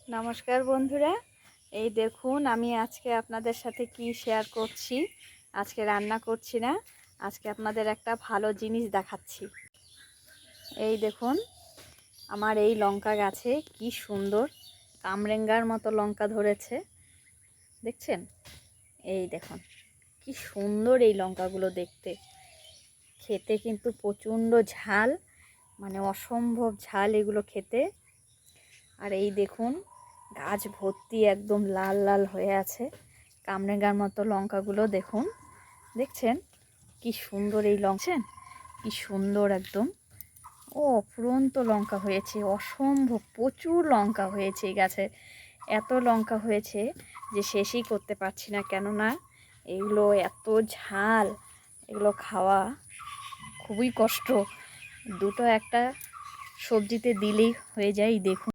নমস্কার বন্ধুরা, এই দেখুন আমি আজকে আপনাদের সাথে কি শেয়ার করছি। আজকে রান্না করছি না, আজকে আপনাদের একটা ভালো জিনিস দেখাচ্ছি। এই দেখুন আমার এই লঙ্কা গাছে কি সুন্দর কামরেঙ্গার মতো লঙ্কা ধরেছে, দেখছেন? এই দেখুন কি সুন্দর এই লঙ্কাগুলো দেখতে, খেতে কিন্তু প্রচণ্ড ঝাল, মানে অসম্ভব ঝাল এগুলো খেতে। আর এই দেখুন গাছ ভর্তি একদম লাল লাল হয়ে আছে কামরাঙ্গার মতো লঙ্কাগুলো, দেখুন দেখছেন কি সুন্দর এই লঙ্কা, কি সুন্দর একদম। ও অফুরন্ত লঙ্কা হয়েছে, অসম্ভব প্রচুর লঙ্কা হয়েছে এই গাছে। এত লঙ্কা হয়েছে যে শেষই করতে পারছি না, কেননা এগুলো এত ঝাল, এগুলো খাওয়া খুবই কষ্ট। দুটো একটা সবজিতে দিলেই হয়ে যায়। দেখুন